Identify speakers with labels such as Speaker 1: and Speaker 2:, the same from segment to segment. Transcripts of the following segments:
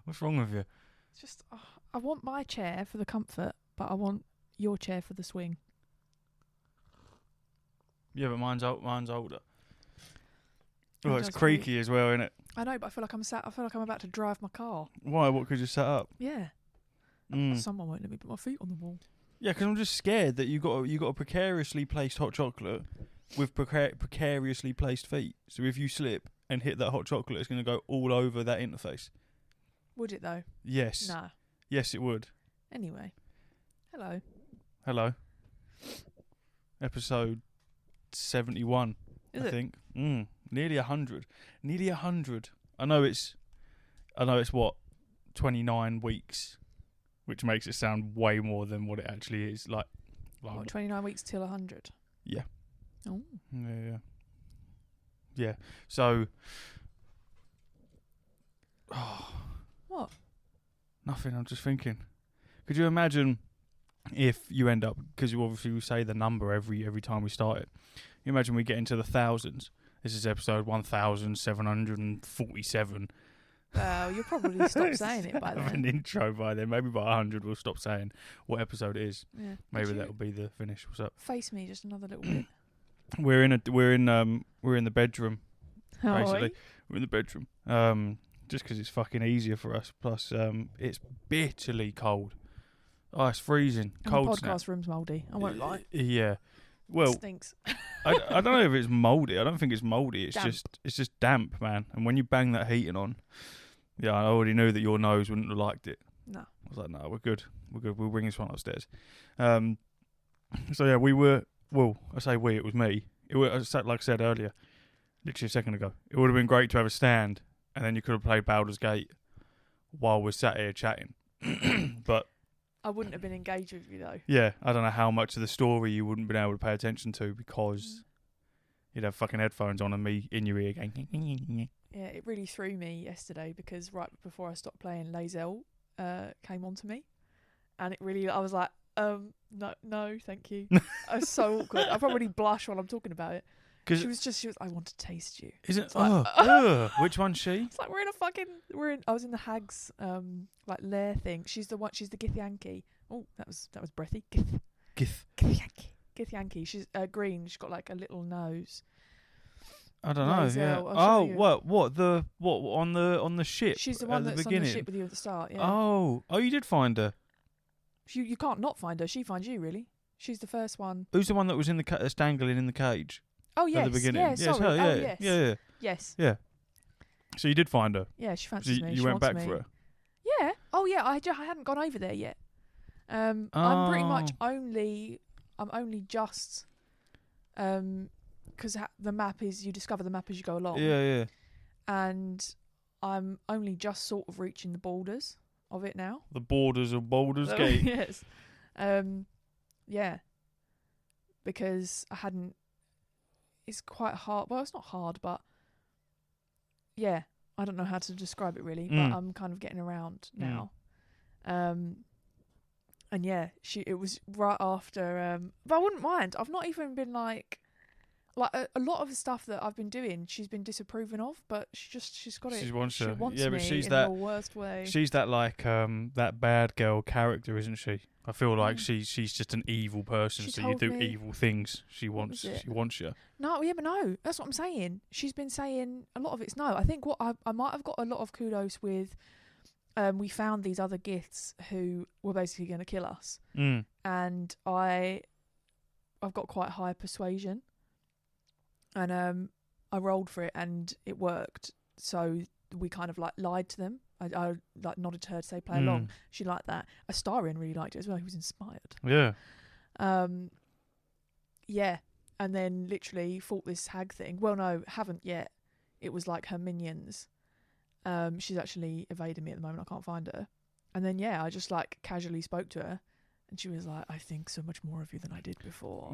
Speaker 1: What's wrong with you?
Speaker 2: It's just, I want my chair for the comfort, but I want your chair for the swing.
Speaker 1: Yeah, but mine's older.
Speaker 2: Mine
Speaker 1: Oh, it's
Speaker 2: does
Speaker 1: creaky as well, isn't it?
Speaker 2: I know, but I feel like I'm about to drive my car.
Speaker 1: Why? What could you set up?
Speaker 2: Yeah.
Speaker 1: Mm.
Speaker 2: Someone won't let me put my feet on the wall.
Speaker 1: Yeah, because I'm just scared that you got a precariously placed hot chocolate with precariously placed feet. So if you slip and hit that hot chocolate, it's going to go all over that interface.
Speaker 2: Would it though?
Speaker 1: Yes.
Speaker 2: Nah.
Speaker 1: Yes, it would.
Speaker 2: Anyway. Hello.
Speaker 1: Hello. Episode 71,
Speaker 2: Is
Speaker 1: I
Speaker 2: it?
Speaker 1: think. Nearly 100. Nearly 100. I know it's what, 29 weeks, which makes it sound way more than what it actually is. Like
Speaker 2: What, 29 weeks till 100?
Speaker 1: Yeah.
Speaker 2: Oh.
Speaker 1: Yeah. So.
Speaker 2: What?
Speaker 1: Nothing. I'm just thinking. Could you imagine if you end up, because you obviously say the number every time we start it. You imagine we get into the thousands. This is episode 1747.
Speaker 2: You'll probably stop saying it by
Speaker 1: Have an
Speaker 2: then.
Speaker 1: intro by then. Maybe by 100 we'll stop saying what episode it is.
Speaker 2: Yeah.
Speaker 1: Maybe that'll be the finish. What's up?
Speaker 2: Face me just another little bit.
Speaker 1: We're in the bedroom.
Speaker 2: Oh,
Speaker 1: Basically, we're in the bedroom. Just because it's fucking easier for us. Plus, it's bitterly cold. Oh, it's freezing. Cold
Speaker 2: the
Speaker 1: snap.
Speaker 2: podcast room's mouldy. I won't lie.
Speaker 1: Yeah. Well,
Speaker 2: It stinks.
Speaker 1: I don't know if it's mouldy. I don't think it's mouldy. It's
Speaker 2: Damp.
Speaker 1: just damp, man. And when you bang that heating on, yeah, I already knew that your nose wouldn't have liked it.
Speaker 2: No.
Speaker 1: I was like, no, we're good. We'll bring this one upstairs. So yeah, we were. Well, I say we. It was me. Like I said earlier, literally a second ago. It would have been great to have a stand, and then you could have played Baldur's Gate while we're sat here chatting. But
Speaker 2: I wouldn't have been engaged with you though.
Speaker 1: yeah, I don't know how much of the story you wouldn't been able to pay attention to because you'd have fucking headphones on and me in your ear going.
Speaker 2: Yeah, it really threw me yesterday because right before I stopped playing, Lae'zel came on to me, and it really, I was like, no, thank you. I was so awkward. I probably blush while I'm talking about it. She was, I want to taste you.
Speaker 1: Is it?
Speaker 2: Like,
Speaker 1: Which one's she?
Speaker 2: It's like I was in the hag's like lair thing. She's the Githyanki. Oh, that was breathy. Githyanki. She's green. She's got like a little nose.
Speaker 1: I don't know.
Speaker 2: Lae'zel,
Speaker 1: Yeah.
Speaker 2: I'll show you.
Speaker 1: What on the ship?
Speaker 2: She's the one
Speaker 1: at
Speaker 2: that's
Speaker 1: the beginning?
Speaker 2: on the ship with you at the start. Yeah.
Speaker 1: Oh, you did find her.
Speaker 2: You can't not find her. She finds you, really. She's the first one.
Speaker 1: Who's the one that was in the that's dangling in the cage?
Speaker 2: Oh yes.
Speaker 1: At the beginning.
Speaker 2: Yeah.
Speaker 1: Yes,
Speaker 2: Sorry.
Speaker 1: her,
Speaker 2: Oh
Speaker 1: yeah.
Speaker 2: yes.
Speaker 1: Yes.
Speaker 2: Yes.
Speaker 1: So you did find her.
Speaker 2: Yeah, she fancies me.
Speaker 1: You
Speaker 2: She
Speaker 1: went
Speaker 2: wants
Speaker 1: back
Speaker 2: me.
Speaker 1: for her.
Speaker 2: Yeah. Oh yeah. I hadn't gone over there yet. I'm pretty much only just because the map is, you discover the map as you go along.
Speaker 1: Yeah.
Speaker 2: And I'm only just sort of reaching the borders of it now.
Speaker 1: The borders of Baldur's Gate.
Speaker 2: Yes. Yeah. Because I hadn't. It's quite hard. Well, it's not hard, but yeah, I don't know how to describe it really. But I'm kind of getting around now. And yeah, it was right after. But I wouldn't mind. I've not even been like a lot of the stuff that I've been doing, she's been disapproving of. But she's got it.
Speaker 1: She wants
Speaker 2: me
Speaker 1: but she's
Speaker 2: in
Speaker 1: that
Speaker 2: the worst way.
Speaker 1: She's that like that bad girl character, isn't she? I feel like she's just an evil person.
Speaker 2: She
Speaker 1: so you do
Speaker 2: told me-
Speaker 1: evil things. She wants you.
Speaker 2: No, yeah, but no. That's what I'm saying. She's been saying a lot of it's no. I think what I might have got a lot of kudos with. We found these other giths who were basically going to kill us, and I've got quite high persuasion, and I rolled for it and it worked. So we kind of like lied to them. I like nodded to her to say play along. She liked that. Astarion really liked it as well. He was inspired.
Speaker 1: Yeah.
Speaker 2: Yeah. And then literally fought this hag thing. Well, no, haven't yet. It was like her minions. She's actually evaded me at the moment. I can't find her. And then yeah, I just like casually spoke to her, and she was like, "I think so much more of you than I did before."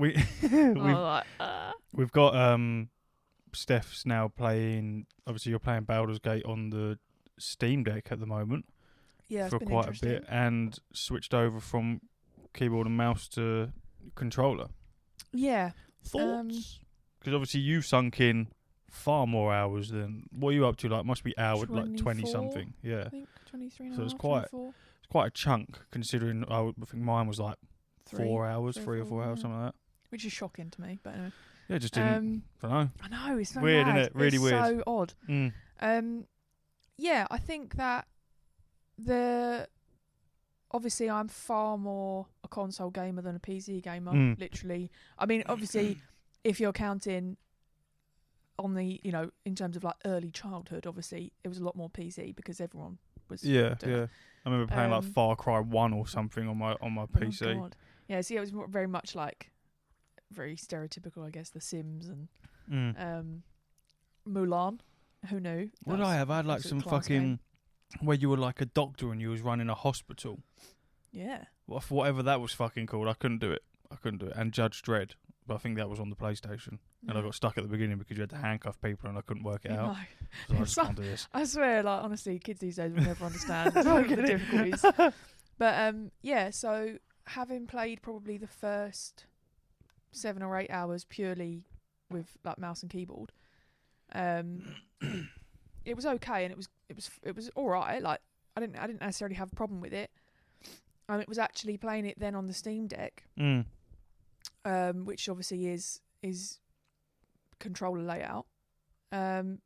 Speaker 1: We've got Steph's now playing. Obviously, you're playing Baldur's Gate on the SteamDeck at the moment.
Speaker 2: Yeah,
Speaker 1: for quite a bit, and switched over from keyboard and mouse to controller.
Speaker 2: Yeah.
Speaker 1: Thoughts? Because obviously you sunk in far more hours than what are you up to? Like, must be hours like 20
Speaker 2: 24,
Speaker 1: something. Yeah,
Speaker 2: I think 23 and
Speaker 1: so
Speaker 2: a
Speaker 1: it's
Speaker 2: half,
Speaker 1: quite
Speaker 2: 24.
Speaker 1: it's quite a chunk considering I think mine was like 4 hours,
Speaker 2: 3
Speaker 1: 3 or 4 hours, something like that.
Speaker 2: Which is shocking to me, but anyway.
Speaker 1: Yeah, just didn't. Don't know.
Speaker 2: I know, it's so
Speaker 1: Weird,
Speaker 2: mad.
Speaker 1: innit? Really
Speaker 2: it's
Speaker 1: weird.
Speaker 2: so odd. Yeah, I think that obviously I'm far more a console gamer than a PC gamer, literally. I mean, obviously, if you're counting on the, in terms of like early childhood, obviously, it was a lot more PC because everyone was doing it.
Speaker 1: I remember playing like Far Cry 1 or something on my PC.
Speaker 2: Oh, God. Yeah, see, it was very much like very stereotypical, I guess, The Sims and Mulan. Who knew?
Speaker 1: What did I have? I had like some fucking where you were like a doctor and you was running a hospital.
Speaker 2: Yeah.
Speaker 1: Whatever that was fucking called. I couldn't do it. And Judge Dredd. But I think that was on the PlayStation. And I got stuck at the beginning because you had to handcuff people and I couldn't work it out. So I just can't do this.
Speaker 2: I swear, like, honestly, kids these days will never understand the difficulties. But, yeah, so having played probably the first 7 or 8 hours purely with, like, mouse and keyboard, it was okay, and it was all right. Like, I didn't necessarily have a problem with it. It was actually playing it then on the Steam Deck, which obviously is controller layout. There's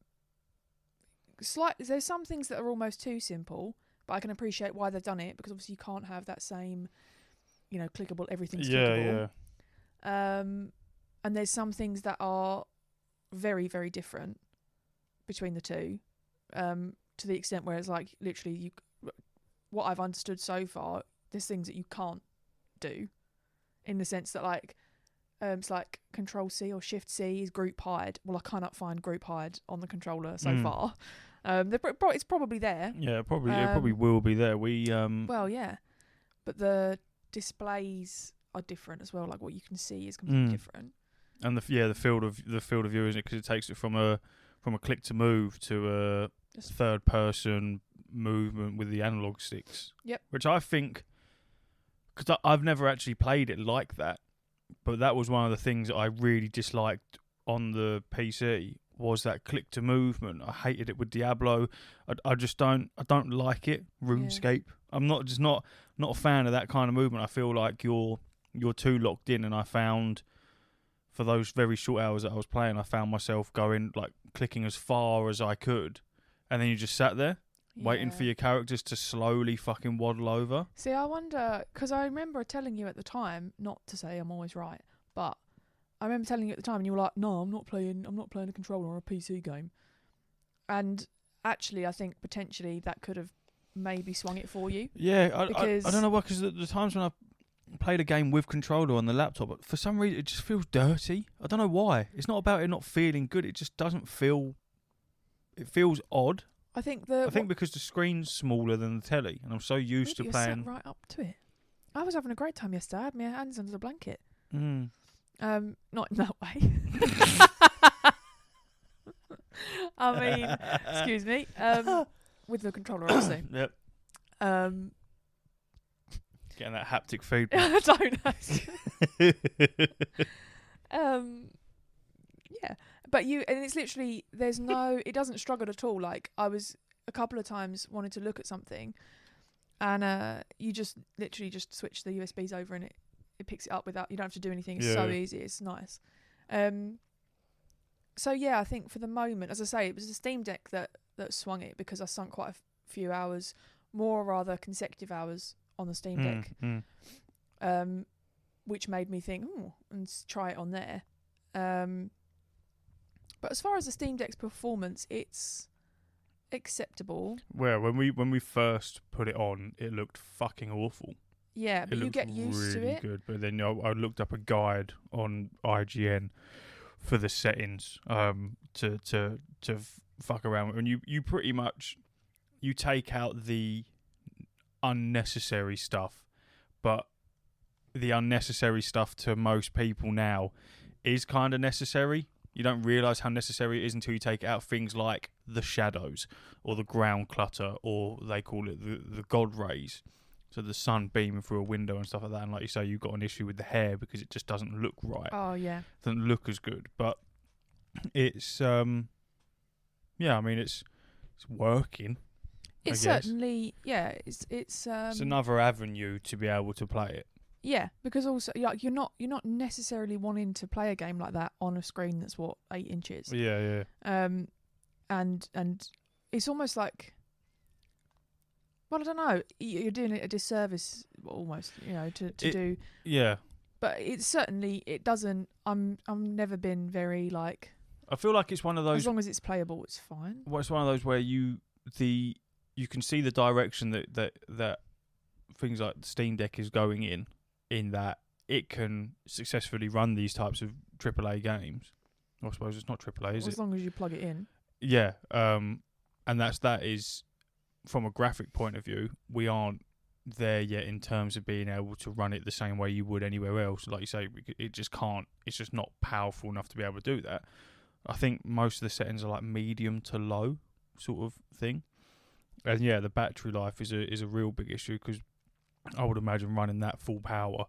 Speaker 2: some things that are almost too simple, but I can appreciate why they've done it because obviously you can't have that same, clickable. Everything's clickable. And there's some things that are very, very different between the two, to the extent where it's like literally what I've understood so far, there's things that you can't do, in the sense that like it's like Control C or Shift C is group hide. Well, I cannot find group hide on the controller so far. It's probably there.
Speaker 1: Yeah, it probably will be there.
Speaker 2: Well, yeah, but the displays are different as well. Like what you can see is completely different.
Speaker 1: And the field of view, isn't it? Because it takes it from a click to move to a third person movement with the analog sticks.
Speaker 2: Yep.
Speaker 1: Which I think, because I've never actually played it like that, but that was one of the things that I really disliked on the PC was that click to movement. I hated it with Diablo. I just don't like it. RuneScape. I'm not a fan of that kind of movement. I feel like you're too locked in, and I found for those very short hours that I was playing, I found myself going like clicking as far as I could, and then you just sat there waiting for your characters to slowly fucking waddle over.
Speaker 2: See, I wonder, because I remember telling you at the time, not to say I'm always right, but I remember telling you at the time, and you were like, "No, I'm not playing a controller or a PC game." And actually, I think potentially that could have maybe swung it for you.
Speaker 1: Yeah, I don't know why, because the times when I've played a game with controller on the laptop, but for some reason it just feels dirty. I don't know why. It's not about it not feeling good. It just doesn't feel. It feels odd.
Speaker 2: I think
Speaker 1: because the screen's smaller than the telly, and I'm so used to playing.
Speaker 2: Sat right up to it. I was having a great time yesterday. I had my hands under the blanket. Not in that way. I mean, excuse me. With the controller, obviously.
Speaker 1: Yep. Getting that haptic feedback.
Speaker 2: I don't know. Yeah, but and it's literally it doesn't struggle at all. Like I was a couple of times wanted to look at something, and you just literally just switch the USBs over and it picks it up without, you don't have to do anything. It's so easy. It's nice. So yeah, I think for the moment, as I say, it was the Steam Deck that swung it, because I sunk quite a few hours, more rather consecutive hours on the Steam Deck, which made me think, and try it on there. But as far as the Steam Deck's performance, it's acceptable.
Speaker 1: Well, when we first put it on, it looked fucking awful.
Speaker 2: Yeah, but you get used to it.
Speaker 1: Really good. But then I looked up a guide on IGN for the settings to fuck around with, and you pretty much you take out the unnecessary stuff, but the unnecessary stuff to most people now is kind of necessary. You don't realise how necessary it is until you take out things like the shadows or the ground clutter, or they call it the God rays. So the sun beaming through a window and stuff like that. And like you say, you've got an issue with the hair because it just doesn't look right.
Speaker 2: Oh, yeah.
Speaker 1: Doesn't look as good. But it's yeah, I mean it's working.
Speaker 2: It's
Speaker 1: I guess.
Speaker 2: certainly, yeah. It's
Speaker 1: another avenue to be able to play it.
Speaker 2: Yeah, because also like you're not necessarily wanting to play a game like that on a screen that's 8 inches.
Speaker 1: Yeah.
Speaker 2: And it's almost like, well, I don't know. You're doing it a disservice, almost, to do.
Speaker 1: Yeah.
Speaker 2: But it doesn't. I'm never been very like.
Speaker 1: I feel like it's one of those.
Speaker 2: As long as it's playable, it's fine.
Speaker 1: Well, it's one of those where you can see the direction that things like Steam Deck is going in that it can successfully run these types of AAA games. I suppose it's not AAA, is it?
Speaker 2: As long as you plug it in.
Speaker 1: Yeah. And that is from a graphic point of view, we aren't there yet in terms of being able to run it the same way you would anywhere else. Like you say, it just can't. It's just not powerful enough to be able to do that. I think most of the settings are like medium to low sort of thing. And yeah, the battery life is a real big issue because I would imagine running that full power,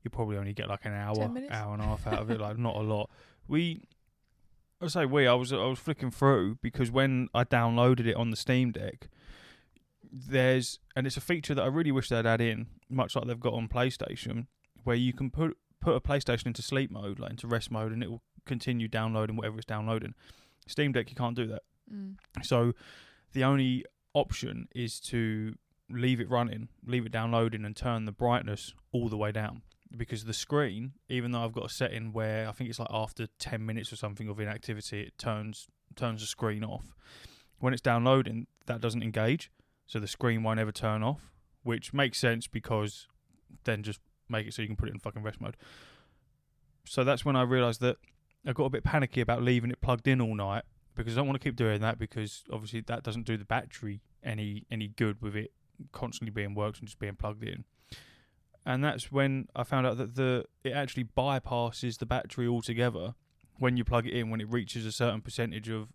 Speaker 1: you probably only get like an hour and a half out of it, like not a lot. I was flicking through because when I downloaded it on the Steam Deck, and it's a feature that I really wish they'd add in, much like they've got on PlayStation, where you can put a PlayStation into sleep mode, like into rest mode, and it will continue downloading whatever it's downloading. Steam Deck, you can't do that. So the only option is to leave it running, leave it downloading, and turn the brightness all the way down. Because the screen, even though I've got a setting where I think it's like after 10 minutes or something of inactivity, it turns the screen off. When it's downloading, that doesn't engage, so the screen won't ever turn off, which makes sense because then just make it so you can put it in fucking rest mode. So that's when I realised that I got a bit panicky about leaving it plugged in all night, because I don't want to keep doing that, because obviously that doesn't do the battery any good with it constantly being worked and just being plugged in. And that's when I found out that it actually bypasses the battery altogether when you plug it in, when it reaches a certain percentage of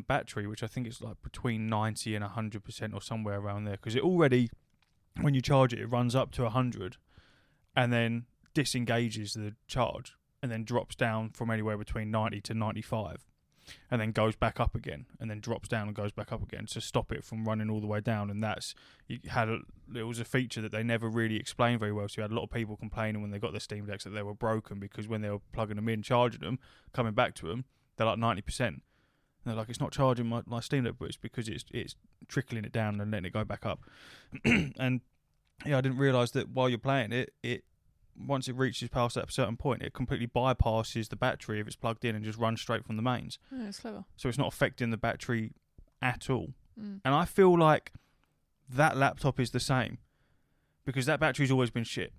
Speaker 1: battery, which I think is like between 90 and 100% or somewhere around there. Because it already, when you charge it, it runs up to 100 and then disengages the charge and then drops down from anywhere between 90 to 95. And then goes back up again, and then drops down and goes back up again to stop it from running all the way down. And it was a feature that they never really explained very well. So you had a lot of people complaining when they got their Steam Decks that they were broken, because when they were plugging them in, charging them, coming back to them, they're like 90%. And they're like, it's not charging my Steam Deck, but it's because it's trickling it down and letting it go back up. And yeah, I didn't realise that while you're playing it once it reaches past that certain point, it completely bypasses the battery if it's plugged in and just runs straight from the mains.
Speaker 2: Yeah, it's clever.
Speaker 1: So it's not affecting the battery at all.
Speaker 2: Mm.
Speaker 1: And I feel like that laptop is the same, because that battery's always been shit.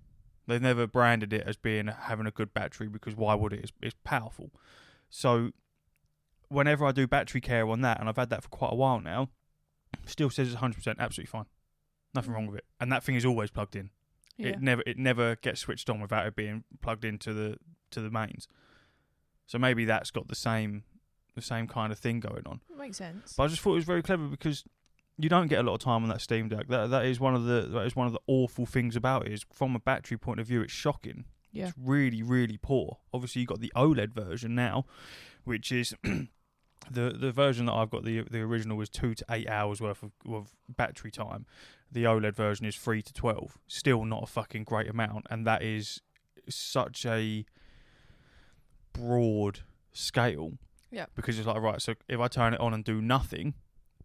Speaker 1: They've never branded it as having a good battery, because why would it? It's powerful. So whenever I do battery care on that, and I've had that for quite a while now, still says it's 100% absolutely fine. Nothing wrong with it. And that thing is always plugged in. Yeah. It never gets switched on without it being plugged into the mains. So maybe that's got the same kind of thing going on.
Speaker 2: It makes sense.
Speaker 1: But I just thought it was very clever, because you don't get a lot of time on that Steam Deck. That is one of the awful things about it. Is from a battery point of view, it's shocking.
Speaker 2: Yeah.
Speaker 1: It's really, really poor. Obviously, you got the OLED version now, which is the version that I've got. The original was 2 to 8 hours worth of battery time. The OLED version is 3 to 12. Still not a fucking great amount, and that is such a broad scale.
Speaker 2: Yeah.
Speaker 1: Because it's like, right, so if I turn it on and do nothing,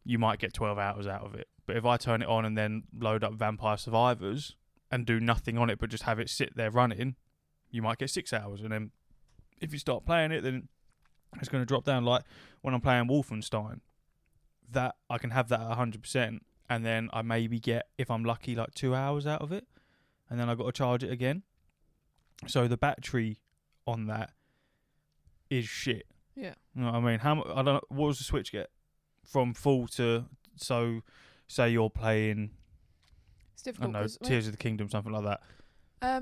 Speaker 1: you might get 12 hours out of it. But if I turn it on and then load up Vampire Survivors and do nothing on it but just have it sit there running, you might get 6 hours. And then if you start playing it, then it's going to drop down. Like when I'm playing Wolfenstein, that I can have that at 100%, and then I maybe get, if I'm lucky, like 2 hours out of it, and then I've got to charge it again. So the battery on that is shit.
Speaker 2: Yeah.
Speaker 1: You know what I mean? I don't know, what does the Switch get from full to, so say you're playing,
Speaker 2: it's difficult,
Speaker 1: I don't know, Tears of the Kingdom, something like that.
Speaker 2: I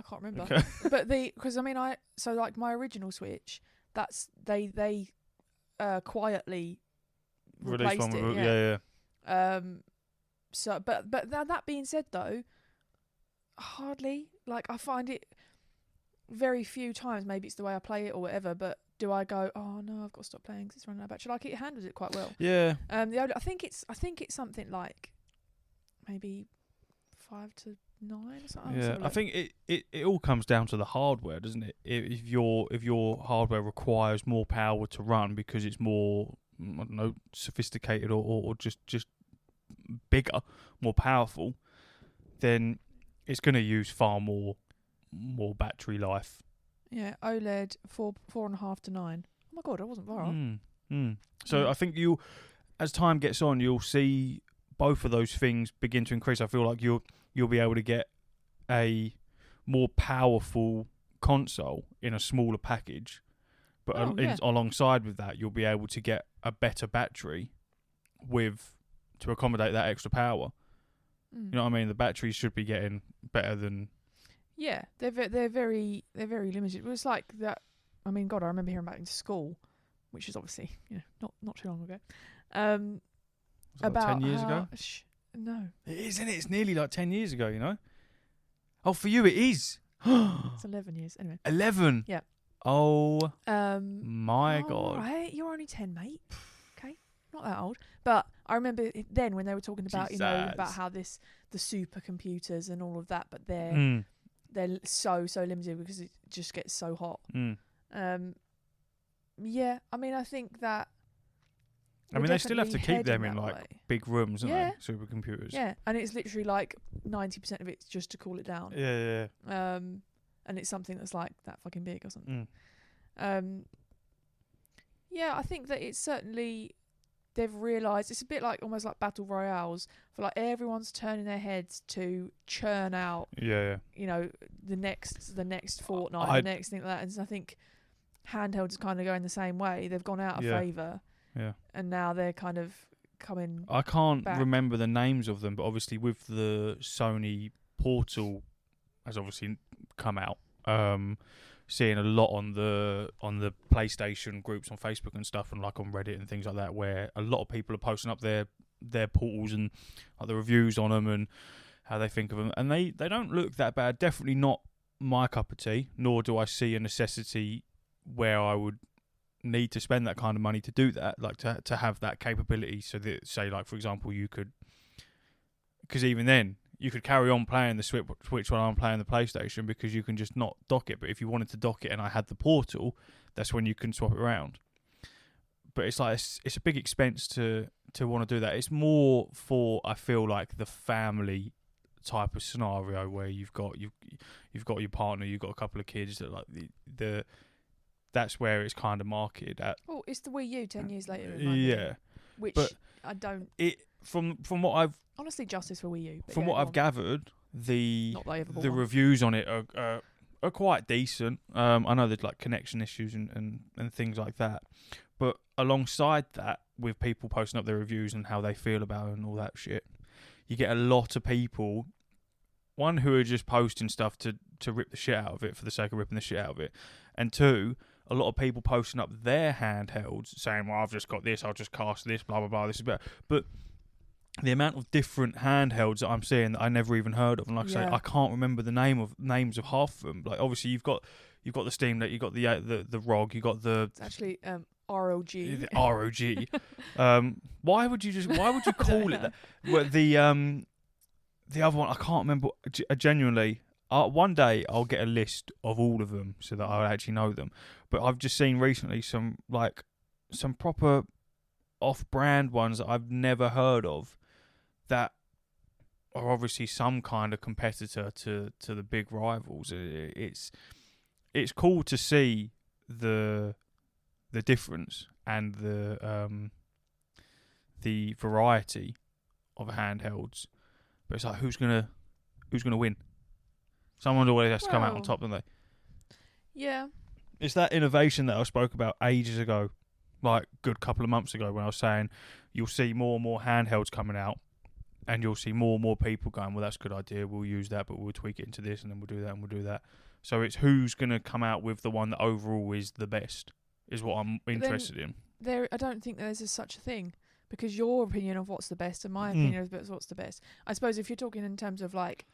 Speaker 2: can't remember.
Speaker 1: Okay.
Speaker 2: But because I mean, like my original Switch, that's they quietly replaced
Speaker 1: Release one
Speaker 2: it.
Speaker 1: with, yeah.
Speaker 2: So, but that being said, though, hardly, like, I find it very few times. Maybe it's the way I play it or whatever, but do I go, oh no, I've got to stop playing because it's running out of battery? Like, it handles it quite well.
Speaker 1: Yeah.
Speaker 2: The OLED, I think it's something like maybe 5 to 9 or something.
Speaker 1: Yeah, I think it all comes down to the hardware, doesn't it? If your hardware requires more power to run because it's more, I don't know, sophisticated or just bigger, more powerful, then it's going to use far more battery life.
Speaker 2: Yeah, OLED 4.5 to 9. Oh my god, I wasn't far off.
Speaker 1: So I think as time gets on, you'll see both of those things begin to increase. I feel like you'll be able to get a more powerful console in a smaller package, but alongside with that, you'll be able to get a better battery to accommodate that extra power. You know what I mean? The batteries should be getting better than.
Speaker 2: Yeah, they're very limited. It was like that. I mean, God, I remember hearing about it in school, which is obviously not too long ago. About
Speaker 1: 10 years ago?
Speaker 2: No,
Speaker 1: it is, isn't it? It's nearly like 10 years ago. You know. Oh, for you it is.
Speaker 2: It's 11 years anyway.
Speaker 1: 11.
Speaker 2: Yeah.
Speaker 1: Oh. My God.
Speaker 2: Right, you're only 10, mate. Okay, not that old. But I remember then when they were talking about about how the supercomputers and all of that, but they're so limited because it just gets so hot. Yeah, I mean, I think that.
Speaker 1: I mean, they still have to keep them in like big rooms, don't they? Supercomputers.
Speaker 2: Yeah, and it's literally like 90% of it's just to cool it down.
Speaker 1: Yeah.
Speaker 2: And it's something that's like that fucking big or something. Yeah, I think that it's certainly. They've realised it's a bit like almost like battle royales for like everyone's turning their heads to churn out.
Speaker 1: Yeah.
Speaker 2: The next Fortnite, the next thing like that. And so I think handhelds is kind of going the same way. They've gone out of favour.
Speaker 1: Yeah.
Speaker 2: And now they're kind of coming.
Speaker 1: I can't
Speaker 2: back.
Speaker 1: remember the names of them, but obviously with the Sony Portal has obviously come out. Seeing a lot on the PlayStation groups on Facebook and stuff, and like on Reddit and things like that, where a lot of people are posting up their portals and like the reviews on them and how they think of them, and they don't look that bad. Definitely not my cup of tea, nor do I see a necessity where I would need to spend that kind of money to do that, like to have that capability. So that, say, like for example, you could, because even then. You could carry on playing the Switch while I'm playing the PlayStation because you can just not dock it. But if you wanted to dock it and I had the Portal, that's when you can swap it around. But it's like it's a big expense to want to do that. It's more for, I feel like, the family type of scenario where you've got your partner, you've got a couple of kids that like the that's where it's kind of marketed at.
Speaker 2: Oh, it's the Wii U 10 years later.
Speaker 1: Yeah,
Speaker 2: which
Speaker 1: but
Speaker 2: I don't.
Speaker 1: From what I've.
Speaker 2: Honestly, justice for Wii U.
Speaker 1: From what I've gathered, the reviews on it are quite decent. I know there's like connection issues and things like that. But alongside that, with people posting up their reviews and how they feel about it and all that shit, you get a lot of people, one, who are just posting stuff to rip the shit out of it for the sake of ripping the shit out of it. And two, a lot of people posting up their handhelds saying, well, I've just got this, I'll just cast this, blah, blah, blah, this is better. But the amount of different handhelds that I'm seeing that I never even heard of, and like I say, I can't remember the names of half of them. Like obviously you've got the SteamDeck, you've got the ROG, you got the.
Speaker 2: It's actually ROG.
Speaker 1: The ROG. Why would you call it that? Well, the other one I can't remember. Genuinely, one day I'll get a list of all of them so that I'll actually know them. But I've just seen recently some proper off-brand ones that I've never heard of. That are obviously some kind of competitor to the big rivals. It's cool to see the difference and the variety of handhelds, but it's like who's gonna win? Someone always has to come out on top, don't they?
Speaker 2: Yeah.
Speaker 1: It's that innovation that I spoke about ages ago, like a good couple of months ago, when I was saying you'll see more and more handhelds coming out. And you'll see more and more people going, well, that's a good idea, we'll use that, but we'll tweak it into this, and then we'll do that, and we'll do that. So it's who's going to come out with the one that overall is the best, is what I'm interested in.
Speaker 2: I don't think there's such a thing, because your opinion of what's the best and my opinion of what's the best. I suppose if you're talking in terms of, like,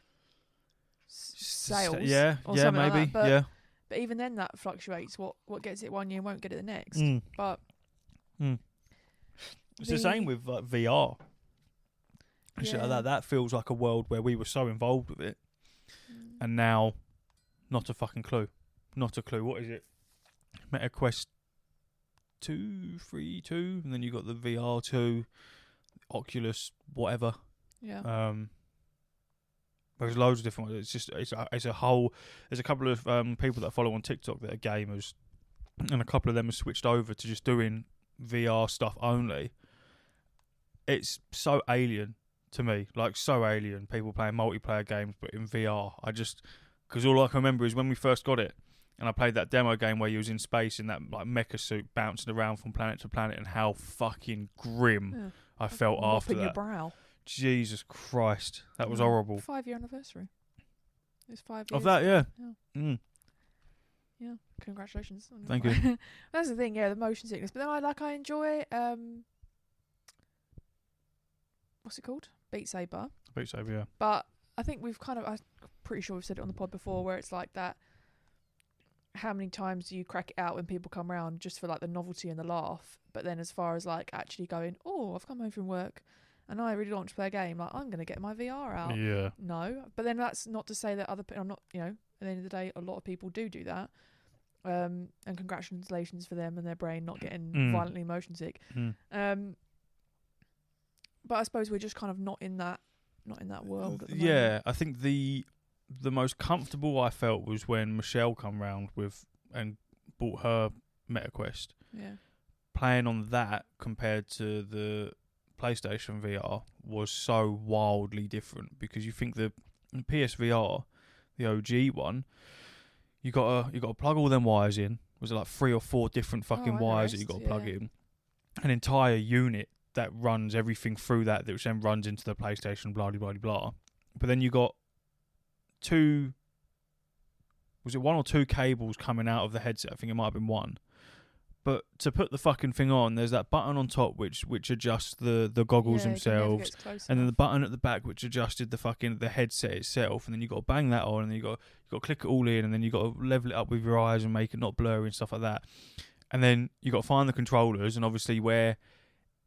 Speaker 2: sales
Speaker 1: yeah,
Speaker 2: or something
Speaker 1: maybe,
Speaker 2: like that, but
Speaker 1: yeah.
Speaker 2: But even then, that fluctuates. What gets it one year won't get it the next. But
Speaker 1: it's the same with like VR. And shit like that. That feels like a world where we were so involved with it, and now, not a fucking clue. Not a clue. What is it? Meta Quest 2, 3, 2, and then you got the VR 2, Oculus, whatever.
Speaker 2: Yeah.
Speaker 1: There's loads of different ones. It's a whole. There's a couple of people that I follow on TikTok that are gamers, and a couple of them have switched over to just doing VR stuff only. It's so alien to me, like so alien. People playing multiplayer games, but in VR. Because all I can remember is when we first got it, and I played that demo game where you was in space in that like mecha suit, bouncing around from planet to planet, and how fucking grim I felt after that.
Speaker 2: Your brow.
Speaker 1: Jesus Christ, that was horrible.
Speaker 2: 5-year anniversary. It's 5 years.
Speaker 1: Of that, yeah.
Speaker 2: Yeah. Congratulations.
Speaker 1: Thank you.
Speaker 2: That's the thing, the motion sickness. But then I enjoy what's it called? Beat Saber.
Speaker 1: Beat Saber, yeah.
Speaker 2: But I think I'm pretty sure we've said it on the pod before, where it's like that. How many times do you crack it out when people come round just for like the novelty and the laugh? But then as far as like actually going, I've come home from work and I really want to play a game, like I'm going to get my VR out.
Speaker 1: Yeah.
Speaker 2: No. But then that's not to say that I'm not, at the end of the day, a lot of people do that. And congratulations for them and their brain not getting violently motion sick. But I suppose we're just kind of not in that world at the moment.
Speaker 1: I think the most comfortable I felt was when Michelle come round with and bought her MetaQuest.
Speaker 2: Yeah.
Speaker 1: Playing on that compared to the PlayStation VR was so wildly different, because you think the PSVR, the OG one, you gotta plug all them wires in. Was it like 3 or 4 different fucking wires that you got to plug in? An entire unit that runs everything through that, which then runs into the PlayStation, blah blah blah blah. But then you got 2. Was it 1 or 2 cables coming out of the headset? I think it might have been 1. But to put the fucking thing on, there's that button on top which adjusts the goggles themselves, and then the button at the back which adjusted the headset itself, and then you got to bang that on, and then you got to click it all in, and then you got to level it up with your eyes and make it not blurry and stuff like that. And then you got to find the controllers, and obviously where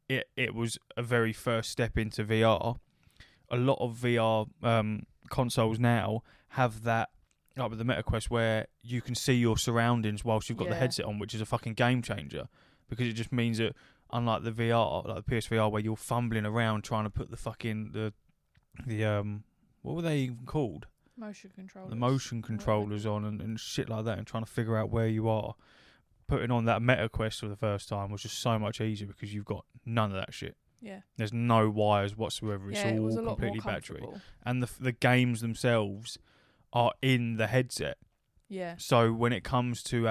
Speaker 1: it was a very first step into VR, a lot of VR consoles now have that. Like with the MetaQuest, where you can see your surroundings whilst you've got the headset on, which is a fucking game changer, because it just means that, unlike the VR, like the PSVR, where you're fumbling around trying to put the fucking the what were they even called?
Speaker 2: Motion controllers.
Speaker 1: The motion controllers on and shit like that, and trying to figure out where you are. Putting on that MetaQuest for the first time was just so much easier, because you've got none of that shit.
Speaker 2: Yeah.
Speaker 1: There's no wires whatsoever. It's all completely battery, and the games themselves are in the headset.
Speaker 2: Yeah.
Speaker 1: So when it comes to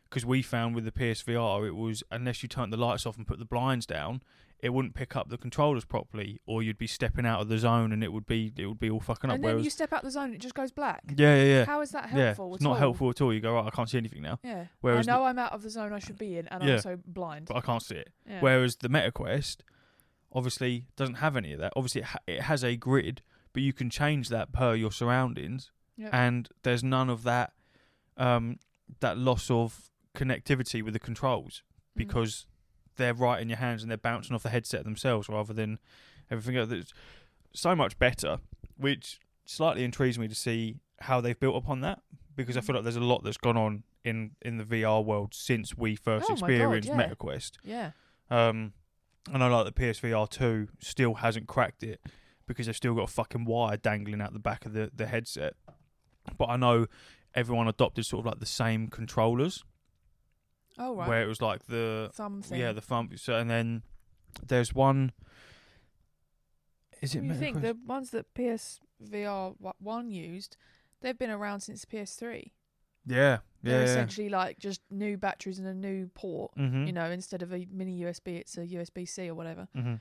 Speaker 1: because we found with the PSVR, it was, unless you turned the lights off and put the blinds down, it wouldn't pick up the controllers properly, or you'd be stepping out of the zone and it would be all fucking up.
Speaker 2: And then you step out the zone, it just goes black.
Speaker 1: Yeah.
Speaker 2: How is that helpful?
Speaker 1: Yeah, it's not helpful at all. You go, right, I can't see anything now.
Speaker 2: Yeah.
Speaker 1: Whereas
Speaker 2: I know I'm out of the zone I should be in, and I'm also blind.
Speaker 1: But I can't see it.
Speaker 2: Yeah.
Speaker 1: Whereas the MetaQuest obviously doesn't have any of that. Obviously it has a grid, but you can change that per your surroundings.
Speaker 2: Yep.
Speaker 1: And there's none of that that loss of connectivity with the controls, because they're right in your hands and they're bouncing off the headset themselves rather than everything else. It's so much better, which slightly intrigues me to see how they've built upon that, because I feel like there's a lot that's gone on in the VR world since we first experienced MetaQuest.
Speaker 2: Yeah.
Speaker 1: I know like the PSVR 2 still hasn't cracked it, because they've still got a fucking wire dangling out the back of the headset. But I know everyone adopted sort of like the same controllers.
Speaker 2: Oh, right.
Speaker 1: Where it was like the
Speaker 2: thumb thing.
Speaker 1: Yeah, the thumb. So, and then there's one. Is it?
Speaker 2: You think the ones that PSVR 1 used, they've been around since PS3.
Speaker 1: Yeah.
Speaker 2: They're essentially like just new batteries and a new port.
Speaker 1: Mm-hmm.
Speaker 2: Instead of a mini USB, it's a USB-C or whatever.
Speaker 1: Mm-hmm.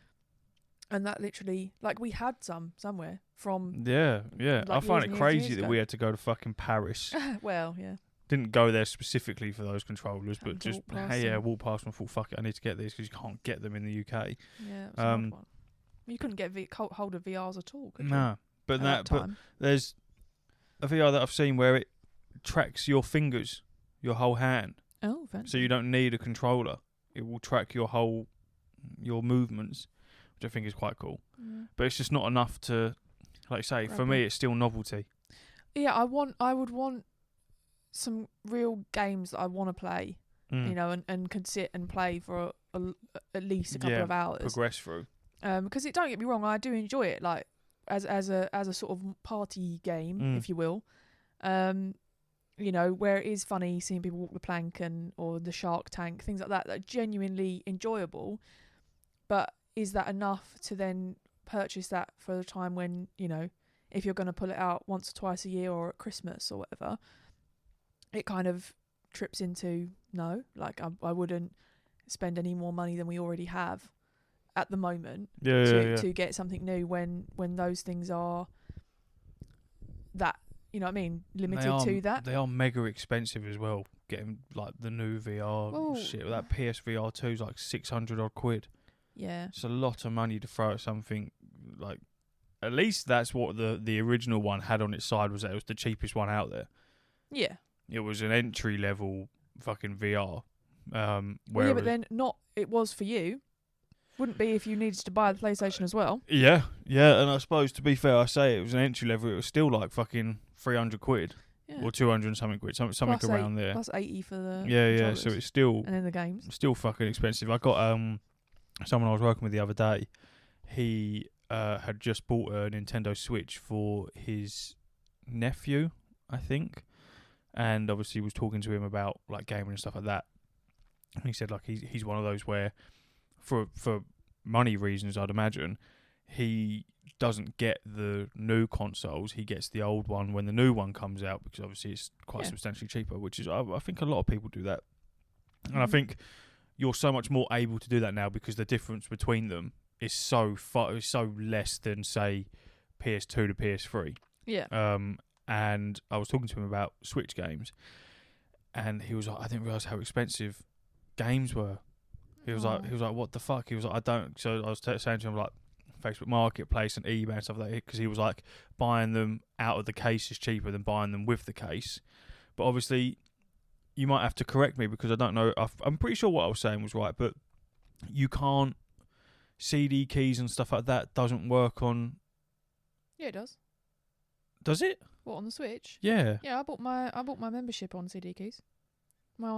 Speaker 2: And that literally, like, we had some somewhere from...
Speaker 1: Yeah.
Speaker 2: Like,
Speaker 1: I find it crazy that
Speaker 2: ago.
Speaker 1: we had to go to fucking Paris.
Speaker 2: Well, yeah.
Speaker 1: Didn't go there specifically for those controllers, but
Speaker 2: And
Speaker 1: just, walk past them and thought, fuck it, I need to get these, because you can't get them in the UK.
Speaker 2: Yeah, it was an odd one. You couldn't get hold of VRs at all, could you?
Speaker 1: No. But
Speaker 2: but
Speaker 1: there's a VR that I've seen where it tracks your fingers, your whole hand.
Speaker 2: Oh, fancy.
Speaker 1: So you don't need a controller. It will track your movements, which I think is quite cool.
Speaker 2: Yeah.
Speaker 1: But it's just not enough to, like you say, for me it's still novelty.
Speaker 2: Yeah, I would want some real games that I want to play, you know, and could sit and play for at least a couple of hours.
Speaker 1: Progress through.
Speaker 2: Because don't get me wrong, I do enjoy it, like as a sort of party game, if you will. You know, where it is funny seeing people walk the plank or the Shark Tank, things like that are genuinely enjoyable. But is that enough to then purchase that for a time when, you know, if you're going to pull it out once or twice a year or at Christmas or whatever, it kind of trips into no. Like I wouldn't spend any more money than we already have at the moment to get something new when those things are that, you know what I mean, limited to that.
Speaker 1: They are mega expensive as well. Getting like the new VR shit. That PSVR 2 is like 600 odd quid.
Speaker 2: Yeah,
Speaker 1: it's a lot of money to throw at something. Like, at least that's what the original one had on its side, was that it was the cheapest one out there.
Speaker 2: Yeah,
Speaker 1: it was an entry level fucking VR.
Speaker 2: But then it was for you. Wouldn't be if you needed to buy the PlayStation as well.
Speaker 1: Yeah, and I suppose, to be fair, I say it was an entry level. It was still like fucking 300 quid or 200 and something quid, something around there.
Speaker 2: Plus 80 for the
Speaker 1: yeah. So it's still,
Speaker 2: and then the games
Speaker 1: still fucking expensive. I got someone I was working with the other day. He had just bought a Nintendo Switch for his nephew, I think, and obviously was talking to him about like gaming and stuff like that. And he said like he's one of those where, for money reasons, I'd imagine, he doesn't get the new consoles. He gets the old one when the new one comes out, because obviously it's quite substantially cheaper, which is, I think a lot of people do that. And I think you're so much more able to do that now because the difference between them is so less than, say, PS2 to PS3.
Speaker 2: Yeah.
Speaker 1: And I was talking to him about Switch games, and he was like, I didn't realise how expensive games were. He was like, what the fuck? He was like, I don't. So I was saying to him like, Facebook Marketplace and eBay and stuff like that, because he was like, buying them out of the case is cheaper than buying them with the case. But obviously, you might have to correct me because I don't know. I'm pretty sure what I was saying was right, but you can't. CD keys and stuff like that doesn't work on.
Speaker 2: Yeah, it does.
Speaker 1: Does it?
Speaker 2: What, on the Switch?
Speaker 1: Yeah.
Speaker 2: Yeah, I bought my membership on CD keys. It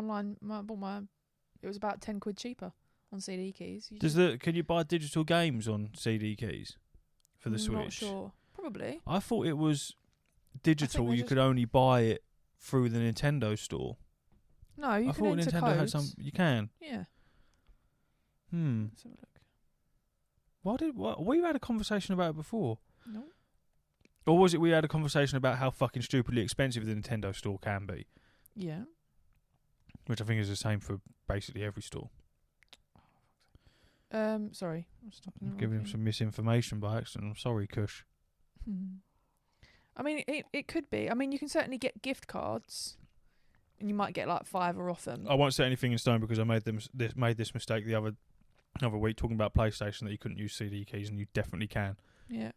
Speaker 2: was about 10 quid cheaper on CD keys.
Speaker 1: Can you buy digital games on CD keys for the Switch?
Speaker 2: Not sure. Probably.
Speaker 1: I thought it was digital. You could only buy it through the Nintendo store.
Speaker 2: No, you can enter
Speaker 1: Nintendo
Speaker 2: codes.
Speaker 1: had some. You can.
Speaker 2: Yeah.
Speaker 1: Let's have a look. We had a conversation about it before.
Speaker 2: No.
Speaker 1: Or was it we had a conversation about how fucking stupidly expensive the Nintendo store can be?
Speaker 2: Yeah.
Speaker 1: Which I think is the same for basically every store.
Speaker 2: Sorry.
Speaker 1: I'm giving him some misinformation by accident. I'm sorry, Kush.
Speaker 2: I mean, it could be. I mean, you can certainly get gift cards, and you might get like $5 off them.
Speaker 1: I won't set anything in stone because I made this mistake the other week talking about PlayStation, that you couldn't use CD keys, and you definitely can.
Speaker 2: Yeah.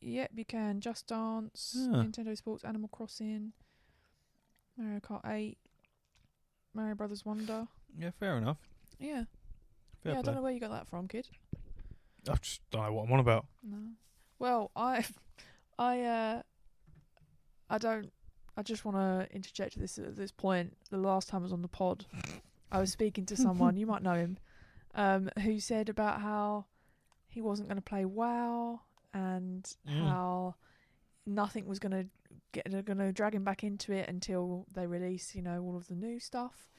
Speaker 2: Yep, you can. Just Dance, Nintendo Sports, Animal Crossing, Mario Kart 8, Mario Brothers Wonder.
Speaker 1: Yeah, fair enough.
Speaker 2: Yeah.
Speaker 1: Fair play.
Speaker 2: I don't know where you got that from, kid.
Speaker 1: I just don't know what I'm on about.
Speaker 2: No. Well, I just want to interject at this point. The last time I was on the pod, I was speaking to someone, you might know him, who said about how he wasn't going to play WoW and how nothing was going to drag him back into it until they release, all of the new stuff.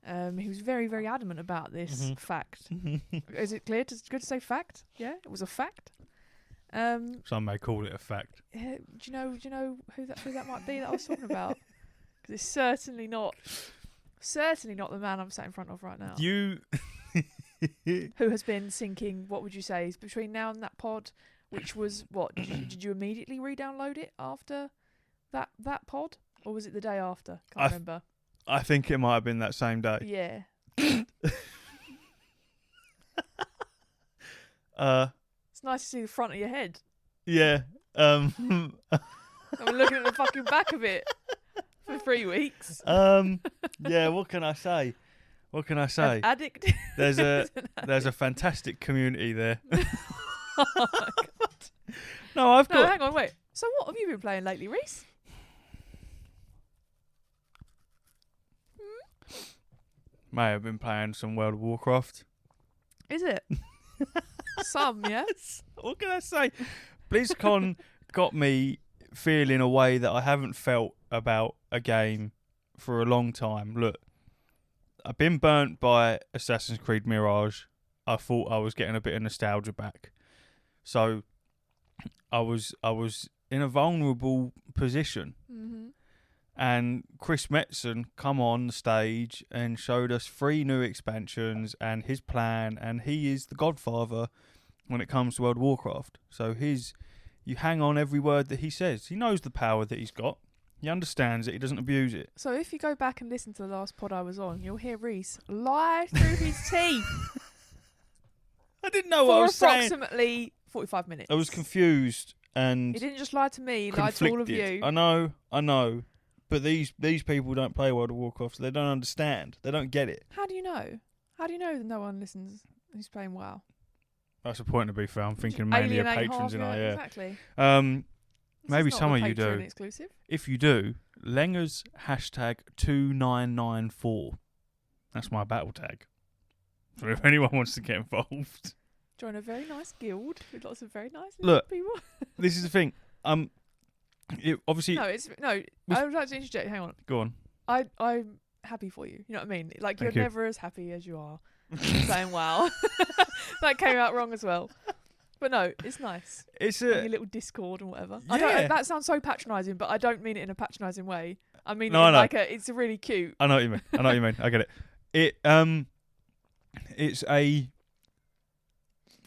Speaker 2: He was very, very adamant about this fact. Is it clear? Good to say fact? Yeah, it was a fact.
Speaker 1: Some may call it a fact.
Speaker 2: Do you know who that might be that I was talking about? Because it's certainly not the man I'm sat in front of right now.
Speaker 1: You,
Speaker 2: who has been sinking? What would you say is between now and that pod? Which was what? Did you immediately re-download it after that pod, or was it the day after? Can't remember.
Speaker 1: I think it might have been that same day.
Speaker 2: Yeah. It's nice to see the front of your head.
Speaker 1: Yeah.
Speaker 2: I'm looking at the fucking back of it. for 3 weeks.
Speaker 1: Yeah. What can I say? What can I say?
Speaker 2: An addict.
Speaker 1: There's a fantastic community there.
Speaker 2: Oh my God.
Speaker 1: No, I've
Speaker 2: No,
Speaker 1: got.
Speaker 2: hang on, wait. So what have you been playing lately, Reese?
Speaker 1: May have been playing some World of Warcraft.
Speaker 2: Is it? Some, yeah?
Speaker 1: What can I say? BlizzCon got me feeling a way that I haven't felt about a game for a long time. Look, I've been burnt by Assassin's Creed Mirage. I thought I was getting a bit of nostalgia back. So I was in a vulnerable position.
Speaker 2: Mm-hmm.
Speaker 1: And Chris Metzen come on the stage and showed us 3 new expansions and his plan, and he is the godfather when it comes to World of Warcraft. So you hang on every word that he says. He knows the power that he's got. He understands it. He doesn't abuse it.
Speaker 2: So if you go back and listen to the last pod I was on, you'll hear Reese lie through his teeth
Speaker 1: I didn't know what I was
Speaker 2: for
Speaker 1: saying.
Speaker 2: approximately 45 minutes.
Speaker 1: I was confused and
Speaker 2: He didn't just lie to me, he lied to all of
Speaker 1: conflicted.
Speaker 2: you.
Speaker 1: I know. But these people don't play World of Warcraft, so they don't understand. They don't get it.
Speaker 2: How do you know? How do you know that no one listens who's playing WoW?
Speaker 1: That's the point, to be fair. I'm thinking mainly of
Speaker 2: Alienate
Speaker 1: patrons
Speaker 2: half,
Speaker 1: and
Speaker 2: yeah, exactly. This
Speaker 1: Maybe
Speaker 2: is not
Speaker 1: some
Speaker 2: the
Speaker 1: of you do.
Speaker 2: Patreon exclusive.
Speaker 1: If you do, Lenger's hashtag 2994. That's my battle tag. So if anyone wants to get involved.
Speaker 2: Join a very nice guild with lots of very nice
Speaker 1: Look,
Speaker 2: people.
Speaker 1: This is the thing. Obviously.
Speaker 2: No, I would like to interject. Hang on.
Speaker 1: Go on.
Speaker 2: I'm happy for you. You know what I mean? Like,
Speaker 1: Thank
Speaker 2: you're
Speaker 1: you.
Speaker 2: never as happy as you are saying wow. That came out wrong as well. But no, it's nice.
Speaker 1: It's
Speaker 2: Your little Discord and whatever. I
Speaker 1: Yeah.
Speaker 2: don't. That sounds so patronising, but I don't mean it in a patronising way. I mean
Speaker 1: No, I know.
Speaker 2: it's a really cute.
Speaker 1: I know what you mean. I get it. It's a.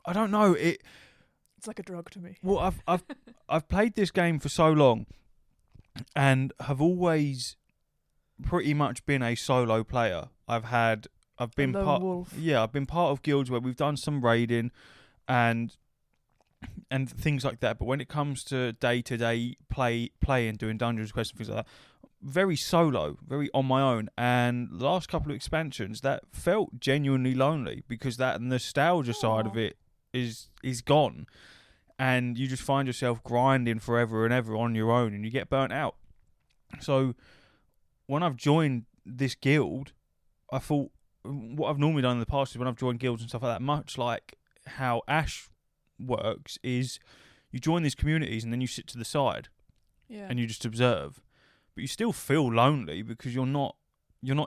Speaker 1: I don't know.
Speaker 2: It's like a drug to me.
Speaker 1: Well, I've played this game for so long, and have always pretty much been a solo player. I've been
Speaker 2: lone
Speaker 1: part.
Speaker 2: wolf.
Speaker 1: Yeah, I've been part of guilds where we've done some raiding, and things like that. But when it comes to day-to-day playing, doing dungeons, quests, and things like that, very solo, very on my own. And the last couple of expansions, that felt genuinely lonely because that nostalgia side of it is gone, and you just find yourself grinding forever and ever on your own, and you get burnt out. So when I've joined this guild, I thought what I've normally done in the past is when I've joined guilds and stuff like that, much like how Ash works, is you join these communities and then you sit to the side and you just observe, but you still feel lonely because you're not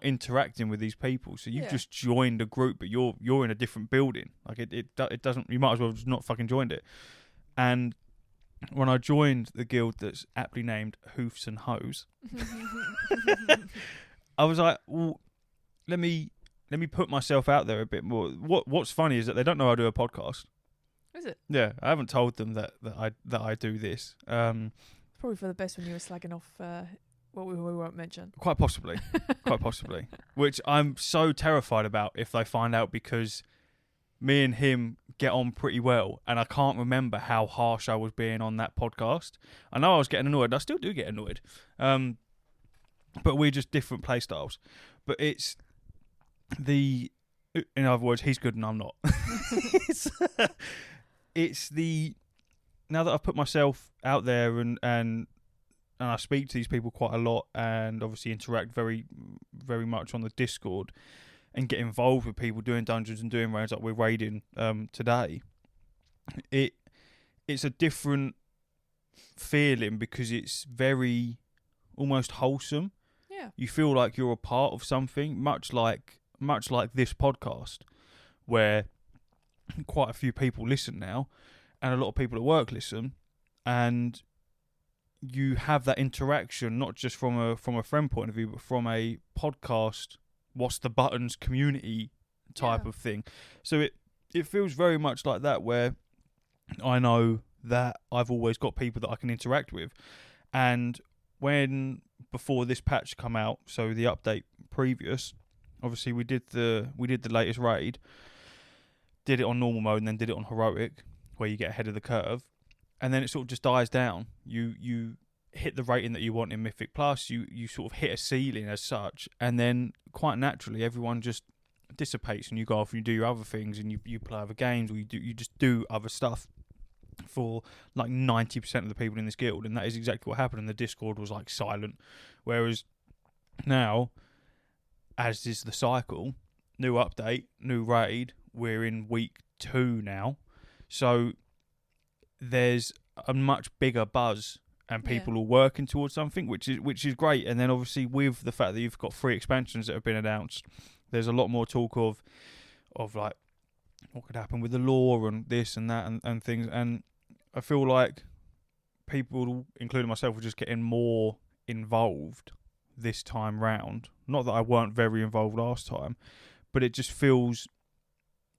Speaker 1: interacting with these people. So you've just joined a group, but you're in a different building. Like it doesn't. You might as well just not fucking joined it. And when I joined the guild that's aptly named Hoofs and Hoes, I was like, well, let me put myself out there a bit more. What's funny is that they don't know I do a podcast.
Speaker 2: Is it?
Speaker 1: Yeah, I haven't told them that I do this.
Speaker 2: It's probably for the best when you were slagging off what we won't mention.
Speaker 1: Quite possibly. Which I'm so terrified about if they find out, because me and him get on pretty well, and I can't remember how harsh I was being on that podcast. I know I was getting annoyed, and I still do get annoyed. But we're just different play styles. But it's in other words, he's good and I'm not. It's now that I've put myself out there and I speak to these people quite a lot, and obviously interact very, very much on the Discord, and get involved with people doing dungeons and doing raids like we're raiding today. It's a different feeling because it's very almost wholesome.
Speaker 2: Yeah.
Speaker 1: You feel like you're a part of something, much like this podcast, where quite a few people listen now, and a lot of people at work listen, and you have that interaction not just from a friend point of view, but from a podcast, what's the buttons community type of thing. So it feels very much like that, where I know that I've always got people that I can interact with. And before this patch come out, so the update previous, obviously we did the latest raid, did it on normal mode and then did it on heroic, where you get ahead of the curve, and then it sort of just dies down. You hit the rating that you want in Mythic Plus, you sort of hit a ceiling as such, and then quite naturally everyone just dissipates and you go off and you do your other things and you play other games, or you just do other stuff for like 90% of the people in this guild. And that is exactly what happened, and the Discord was like silent. Whereas now, as is the cycle, new update, new raid, we're in week 2 now, so there's a much bigger buzz and people are working towards something, which is great. And then obviously with the fact that you've got 3 expansions that have been announced, there's a lot more talk of like what could happen with the lore and this and that and things. And I feel like people, including myself, are just getting more involved this time round. Not that I weren't very involved last time, but it just feels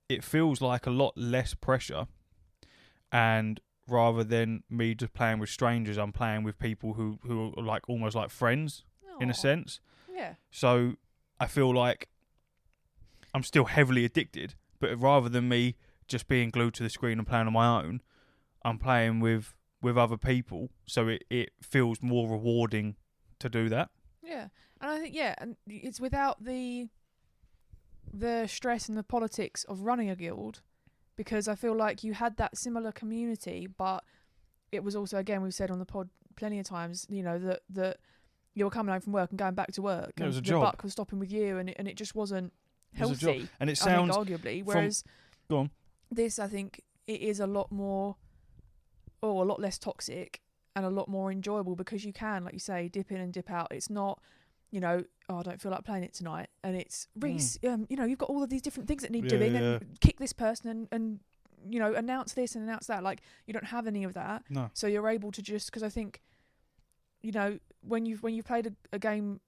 Speaker 1: like a lot less pressure. And rather than me just playing with strangers, I'm playing with people who are like almost like friends in a sense.
Speaker 2: Yeah.
Speaker 1: So I feel like I'm still heavily addicted, but rather than me just being glued to the screen and playing on my own, I'm playing with other people. So it feels more rewarding to do that.
Speaker 2: Yeah. And I think, and it's without the stress and the politics of running a guild. Because I feel like you had that similar community, but it was also, again, we've said on the pod plenty of times, that you were coming home from work and going back to work.
Speaker 1: It was a
Speaker 2: the
Speaker 1: job.
Speaker 2: Buck was stopping with you, and it just wasn't healthy.
Speaker 1: It was a job. And it sounds,
Speaker 2: I think, arguably. Whereas
Speaker 1: go on.
Speaker 2: This, I think, it is a lot less toxic and a lot more enjoyable, because you can, like you say, dip in and dip out. It's not, I don't feel like playing it tonight, and it's Reese. You've got all of these different things that need doing, and kick this person and announce this and announce that. Like, you don't have any of that.
Speaker 1: No.
Speaker 2: So you're able to just, because I think, when you've played a game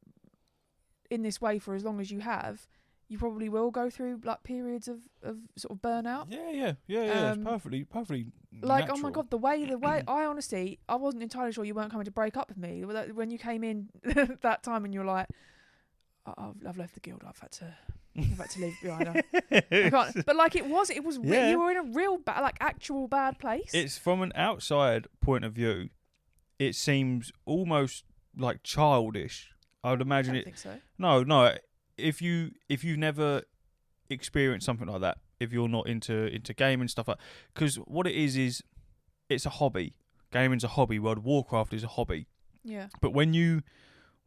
Speaker 2: in this way for as long as you have, you probably will go through like periods of sort of burnout.
Speaker 1: Yeah. It's perfectly
Speaker 2: like,
Speaker 1: natural.
Speaker 2: oh my god, the way I honestly, I wasn't entirely sure you weren't coming to break up with me when you came in that time, and you were like, I've left the guild, I've had to leave behind. I can't. But like, it was you were in a real actual bad place.
Speaker 1: It's from an outside point of view, it seems almost like childish. I would imagine
Speaker 2: I don't think so.
Speaker 1: No. If you've never experienced something like that, if you're not into gaming and stuff like, because what it is it's a hobby. Gaming's a hobby. World of Warcraft is a hobby.
Speaker 2: Yeah.
Speaker 1: But when you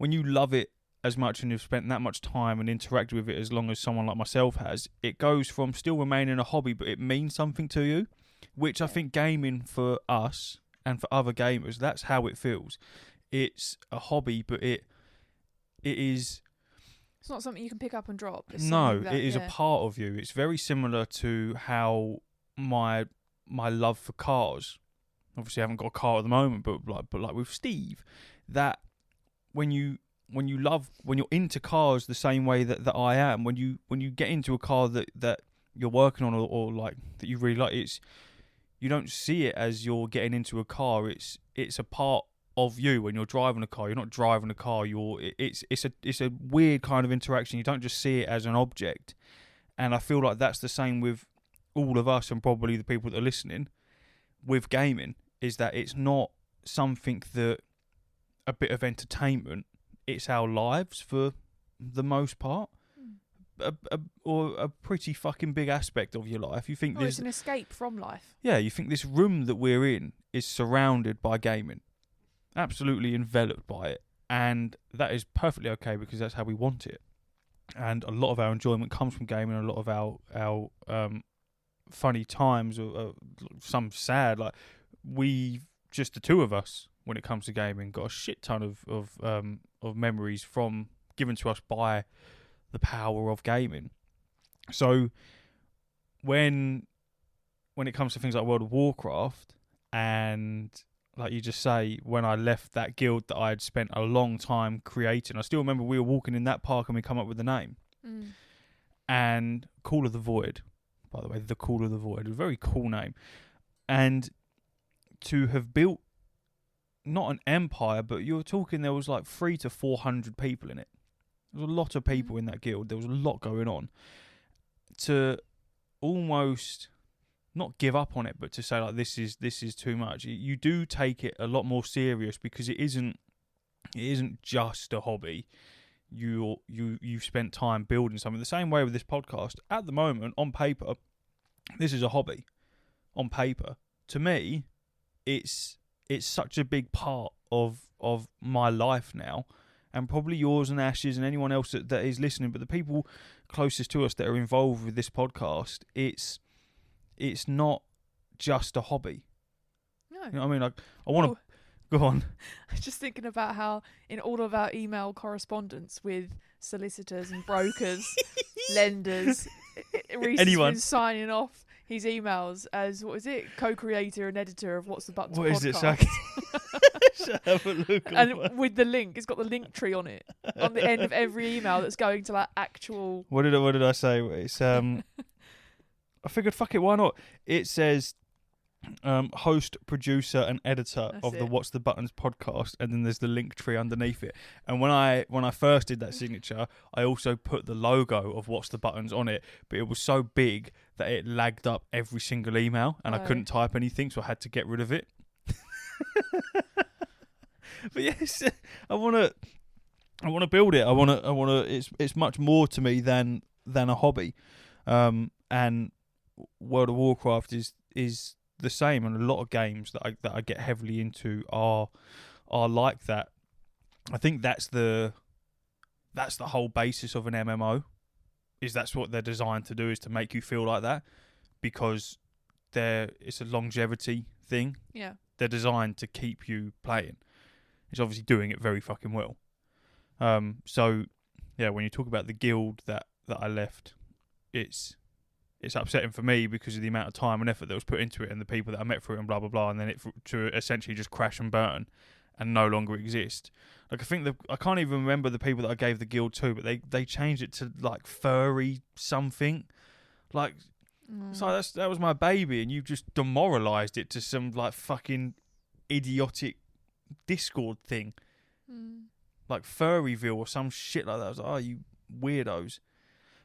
Speaker 1: love it as much and you've spent that much time and interacted with it as long as someone like myself has, it goes from still remaining a hobby, but it means something to you, which I think gaming for us and for other gamers, that's how it feels. It's a hobby, but it is.
Speaker 2: It's not something you can pick up and drop.
Speaker 1: No, it is a part of you. It's very similar to how my love for cars. Obviously, I haven't got a car at the moment, but like with Steve, that when you're into cars the same way that I am, when you get into a car that you're working on or like that you really like, you don't see it as you're getting into a car. It's a part of you. When you're driving a car, you're not driving a car. It's a weird kind of interaction. You don't just see it as an object. And I feel like that's the same with all of us, and probably the people that are listening with gaming, is that it's not something that a bit of entertainment. It's our lives for the most part. Or a pretty fucking big aspect of your life. You think
Speaker 2: it's an escape from life.
Speaker 1: Yeah, you think this room that we're in is surrounded by gaming. Absolutely enveloped by it, and that is perfectly okay, because that's how we want it. And a lot of our enjoyment comes from gaming. A lot of our funny times, or some sad, like we just the two of us when it comes to gaming got a shit ton of memories from given to us by the power of gaming. So when it comes to things like World of Warcraft, and like you just say, when I left that guild that I had spent a long time creating, I still remember we were walking in that park and we come up with the name. And Call of the Void, by the way, the Call of the Void, a very cool name. And to have built not an empire, but you're talking there was like 300 to 400 people in it. There was a lot of people in that guild. There was a lot going on. To almost not give up on it, but to say like this is too much. You do take it a lot more serious because it isn't just a hobby. You've spent time building something. The same way with this podcast. At the moment, on paper, this is a hobby. On paper, to me, it's such a big part of my life now, and probably yours and Ash's and anyone else that is listening. But the people closest to us that are involved with this podcast, it's not just a hobby.
Speaker 2: No.
Speaker 1: You know what I mean? Like, I want to go on.
Speaker 2: I was just thinking about how in all of our email correspondence with solicitors and brokers, lenders, Reece has been signing off his emails as, what is it, co-creator and editor of What's the Buttons podcast.
Speaker 1: What is it, Shaq? Should have a look.
Speaker 2: And with the link, it's got the link tree on it, on the end of every email that's going to like actual...
Speaker 1: What did I say? It's I figured, fuck it, why not? It says host, producer, and editor of the What's the Buttons podcast, and then there's the link tree underneath it. And when I first did that signature, I also put the logo of What's the Buttons on it, but it was so big that it lagged up every single email, and I couldn't type anything, so I had to get rid of it. But yes, I want to build it. I want to. It's much more to me than a hobby, and World of Warcraft is the same, and a lot of games that I get heavily into are like that. I think that's the whole basis of an MMO. That's what they're designed to do, is to make you feel like that, because it's a longevity thing.
Speaker 2: Yeah.
Speaker 1: They're designed to keep you playing. It's obviously doing it very fucking well. So yeah, when you talk about the guild that I left, it's upsetting for me because of the amount of time and effort that was put into it and the people that I met through it and blah blah blah, and then it to essentially just crash and burn and no longer exist. Like, I think I can't even remember the people that I gave the guild to, but they changed it to like furry something. Like, so that was my baby, and you just demoralised it to some like fucking idiotic Discord thing, like Furryville or some shit like that. I was like, oh, you weirdos.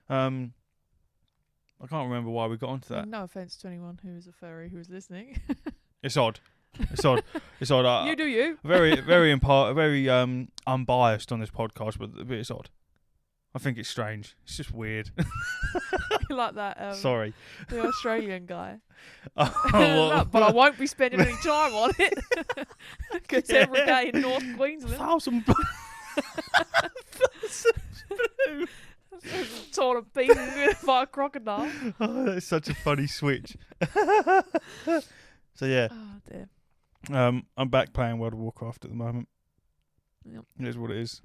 Speaker 1: I can't remember why we got onto that.
Speaker 2: No offence to anyone who is a furry who is listening.
Speaker 1: It's odd. It's odd. It's odd.
Speaker 2: You do you.
Speaker 1: Very unbiased on this podcast, but it's odd. I think it's strange. It's just weird.
Speaker 2: You like that?
Speaker 1: Sorry.
Speaker 2: The Australian guy.
Speaker 1: Well,
Speaker 2: but I won't be spending any time on it. Because every day in North Queensland.
Speaker 1: 1,000 blue.
Speaker 2: Torn to pieces by a crocodile.
Speaker 1: Oh, that's such a funny switch. So yeah.
Speaker 2: Oh dear.
Speaker 1: I'm back playing World of Warcraft at the moment.
Speaker 2: Yep.
Speaker 1: It is what it is.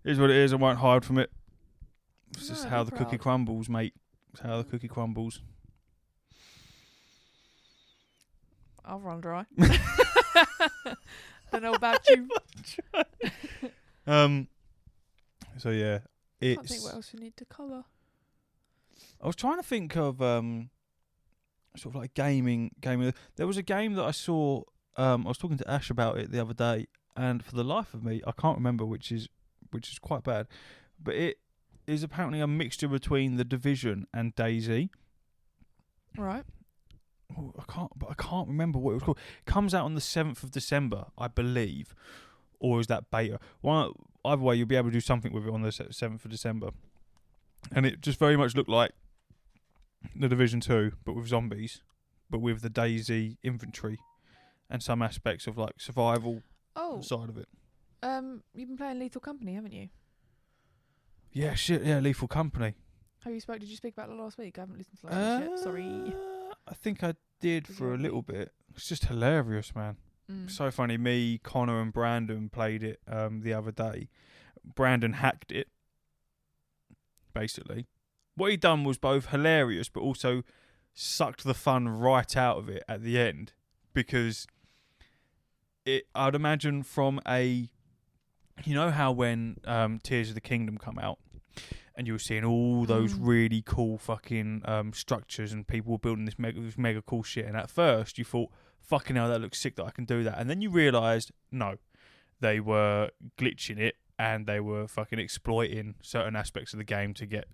Speaker 1: It is what it is. I won't hide from it. It's just how the cookie crumbles, mate. It's how the cookie crumbles.
Speaker 2: I'll run dry. Don't know about you.
Speaker 1: So yeah,
Speaker 2: I can't think what else we need to cover.
Speaker 1: I was trying to think of sort of like gaming. There was a game that I saw. I was talking to Ash about it the other day, and for the life of me, I can't remember, which is quite bad. But it is apparently a mixture between The Division and DayZ.
Speaker 2: Right.
Speaker 1: Oh, I can't remember what it was called. It comes out on the 7th of December, I believe, or is that beta? Either way, you'll be able to do something with it on the 7th of December, and it just very much looked like The Division 2, but with zombies, but with the DayZ infantry and some aspects of like survival side of it.
Speaker 2: You've been playing Lethal Company, haven't you?
Speaker 1: Yeah, shit. Yeah, Lethal Company.
Speaker 2: Did you speak about it last week? I haven't listened to last week yet. Sorry.
Speaker 1: I think I did for a little bit. It's just hilarious, man. So funny. Me, Connor, and Brandon played it the other day. Brandon hacked it, basically. What he done was both hilarious, but also sucked the fun right out of it at the end, because I'd imagine from a, you know how when Tears of the Kingdom come out, and you were seeing all those really cool fucking structures, and people were building this mega cool shit, and at first you thought, fucking hell, that looks sick that I can do that, and then you realised, no, they were glitching it, and they were fucking exploiting certain aspects of the game to get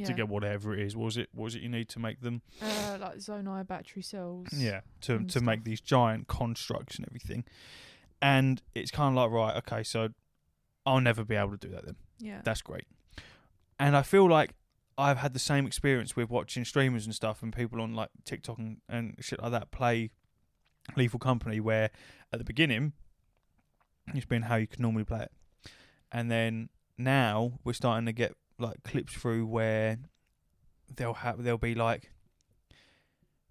Speaker 1: to get whatever it is. What was it you need to make them?
Speaker 2: Like Zonai battery cells.
Speaker 1: Yeah, to make these giant constructs and everything. And it's kind of like, right, okay, so I'll never be able to do that then.
Speaker 2: Yeah.
Speaker 1: That's great. And I feel like I've had the same experience with watching streamers and stuff and people on like TikTok and shit like that play Lethal Company, where at the beginning it's been how you could normally play it. And then now we're starting to get like clips through where there'll be like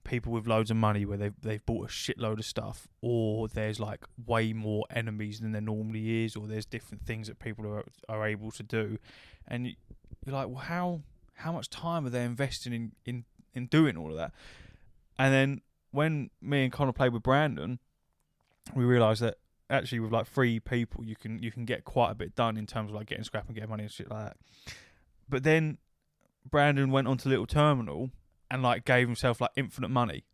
Speaker 1: people with loads of money where they've bought a shitload of stuff, or there's like way more enemies than there normally is, or there's different things that people are able to do, and you're like, well, how much time are they investing in doing all of that? And then when me and Connor played with Brandon, we realised that actually with like 3 people you can get quite a bit done in terms of like getting scrap and getting money and shit like that. But then Brandon went onto Little Terminal and like gave himself like infinite money,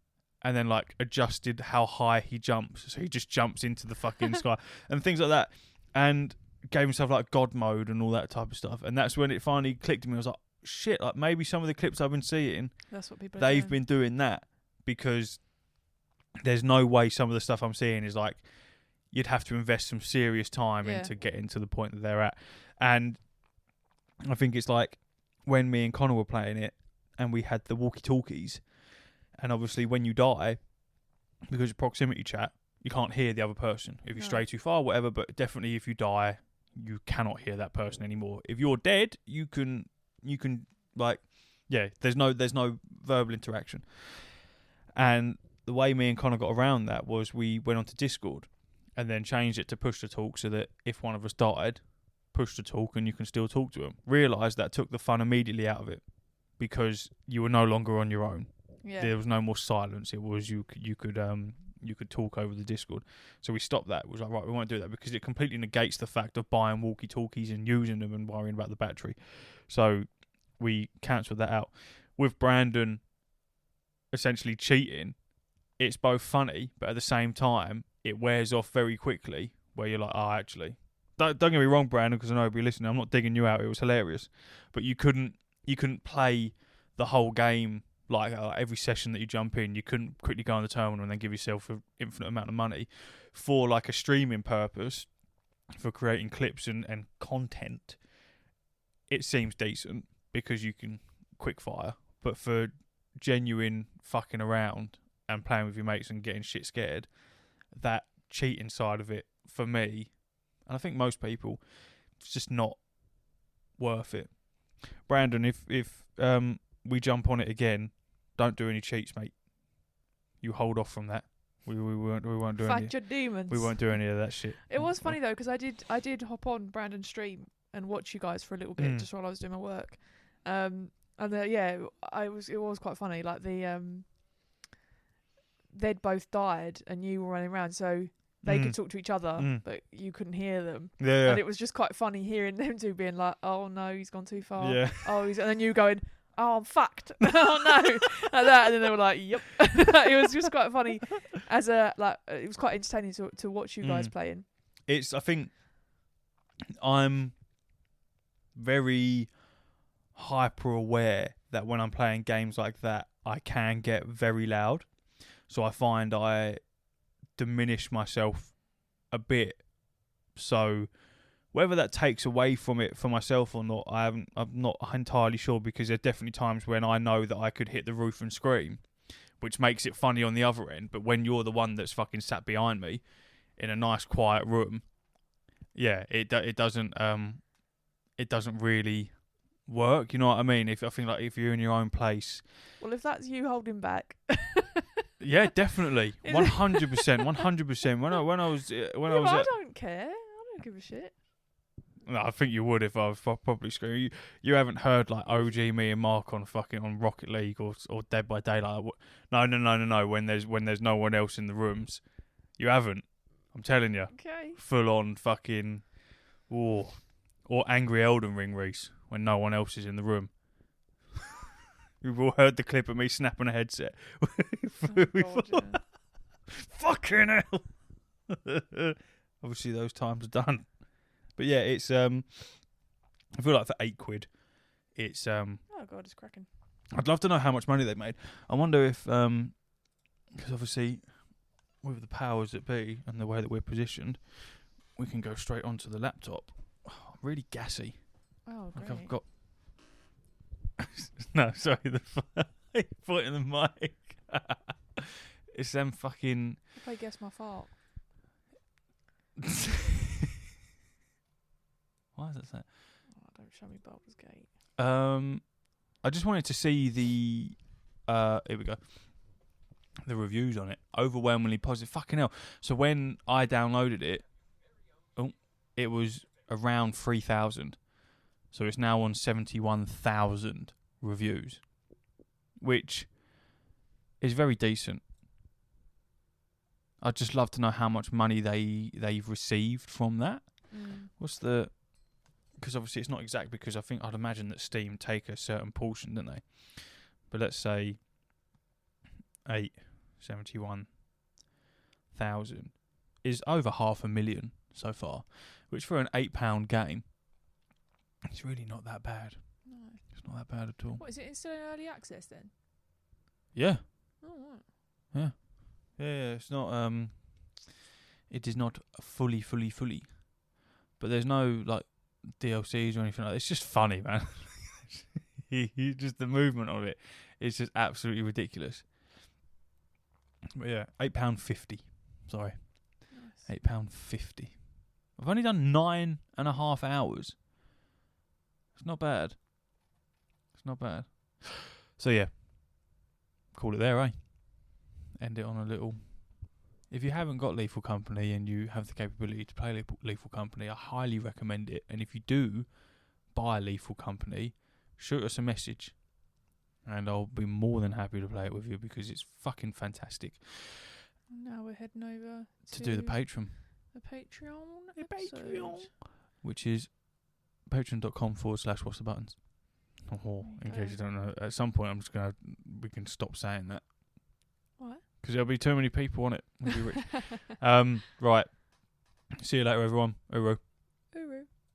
Speaker 1: and then like adjusted how high he jumps, so he just jumps into the fucking sky and things like that, and gave himself like God mode and all that type of stuff. And that's when it finally clicked to me. I was like, shit, like maybe some of the clips I've been seeing,
Speaker 2: that's what people
Speaker 1: they've been doing that, because there's no way some of the stuff I'm seeing is like, you'd have to invest some serious time into getting to the point that they're at. And I think it's like when me and Connor were playing it and we had the walkie-talkies, and obviously when you die, because of proximity chat, you can't hear the other person if you stray too far, whatever, but definitely if you die, you cannot hear that person anymore. If you're dead, you can like, yeah, there's no verbal interaction. And the way me and Connor got around that was we went onto Discord and then changed it to push to talk, so that if one of us died, push to talk and you can still talk to them. Realised that took the fun immediately out of it, because you were no longer on your own.
Speaker 2: Yeah.
Speaker 1: There was no more silence. It was you could talk over the Discord. So we stopped that. It was like, right, we won't do that, because it completely negates the fact of buying walkie-talkies and using them and worrying about the battery. So we cancelled that out. With Brandon essentially cheating, it's both funny, but at the same time, it wears off very quickly, where you're like, oh, actually, don't get me wrong, Brandon, because I know you'll be listening, I'm not digging you out, it was hilarious, but you couldn't play the whole game like every session that you jump in. You couldn't quickly go on the terminal and then give yourself an infinite amount of money for like a streaming purpose, for creating clips and content. It seems decent because you can quick fire, but for genuine fucking around and playing with your mates and getting shit scared, that cheating side of it, for me, and I think most people, it's just not worth it. Brandon, if we jump on it again, don't do any cheats, mate. You hold off from that. We won't do
Speaker 2: Fight your demons.
Speaker 1: We won't do any of that shit.
Speaker 2: It was funny though, because I did hop on Brandon's stream and watch you guys for a little bit just while I was doing my work. And it was quite funny. Like they'd both died and you were running around, so they could talk to each other, but you couldn't hear them.
Speaker 1: Yeah.
Speaker 2: And it was just quite funny hearing them two being like, "Oh no, he's gone too far."
Speaker 1: Yeah.
Speaker 2: And then you going, "Oh, I'm fucked." Oh no, like that. And then they were like, "Yep." It was just quite funny. It was quite entertaining to watch you guys playing.
Speaker 1: I think I'm very hyper aware that when I'm playing games like that, I can get very loud. So I find I diminish myself a bit. So whether that takes away from it for myself or not, I'm not entirely sure, because there's definitely times when I know that I could hit the roof and scream, which makes it funny on the other end. But when you're the one that's fucking sat behind me in a nice quiet room, yeah, it doesn't really work. You know what I mean? If you're in your own place.
Speaker 2: Well, if that's you holding back.
Speaker 1: Yeah, definitely, 100%, 100%. When I was,
Speaker 2: I don't care. I don't give a shit.
Speaker 1: No, I think you would if I was probably screaming. You haven't heard like OG me and Mark on Rocket League or Dead by Daylight. No. When there's no one else in the rooms, you haven't. I'm telling you.
Speaker 2: Okay. Full
Speaker 1: on fucking, or angry Elden Ring, Reese, when no one else is in the room. We've all heard the clip of me snapping a headset.
Speaker 2: Oh, God, yeah.
Speaker 1: Fucking hell. Obviously those times are done. But yeah, it's I feel like for £8, it's
Speaker 2: Oh, Oh god, it's cracking.
Speaker 1: I'd love to know how much money they made. I wonder if, because obviously with the powers that be and the way that we're positioned, we can go straight onto the laptop. Oh, I'm really gassy.
Speaker 2: Oh, great.
Speaker 1: Like I've got. No, sorry, the foot in the mic. It's them fucking.
Speaker 2: If I guess my fart.
Speaker 1: Why is it that?
Speaker 2: Oh, don't show me Baldur's Gate.
Speaker 1: I just wanted to see the. Here we go. The reviews on it, overwhelmingly positive. Fucking hell! So when I downloaded it, it was around 3,000. So it's now on 71,000 reviews, which is very decent. I'd just love to know how much money they've received from that. What's the? Because obviously it's not exact. Because I'd imagine that Steam take a certain portion, don't they? But let's say 71,000 is over 500,000 so far, which for an £8 game, it's really not that bad.
Speaker 2: No.
Speaker 1: It's not that bad at all.
Speaker 2: What is it? Still in early access then?
Speaker 1: Yeah.
Speaker 2: Oh right.
Speaker 1: Yeah. Yeah. It's not. It is not fully. But there's no like DLCs or anything like that. It's just funny, man. Just the movement of it is just absolutely ridiculous. But yeah, £8.50. Sorry,
Speaker 2: Nice.
Speaker 1: £8.50. I've only done 9.5 hours. It's not bad. It's not bad. So yeah, call it there, eh? End it on a little. If you haven't got Lethal Company and you have the capability to play Lethal Company, I highly recommend it. And if you do buy Lethal Company, shoot us a message, and I'll be more than happy to play it with you because it's fucking fantastic.
Speaker 2: Now we're heading over
Speaker 1: To do the Patreon.
Speaker 2: The Patreon.
Speaker 1: The
Speaker 2: episode.
Speaker 1: Patreon. Which is patreon.com/what's the buttons. Oh, in case you don't know, at some point we can stop saying that.
Speaker 2: What?
Speaker 1: Because there'll be too many people on it. We'll be rich. Right. See you later, everyone. Uru.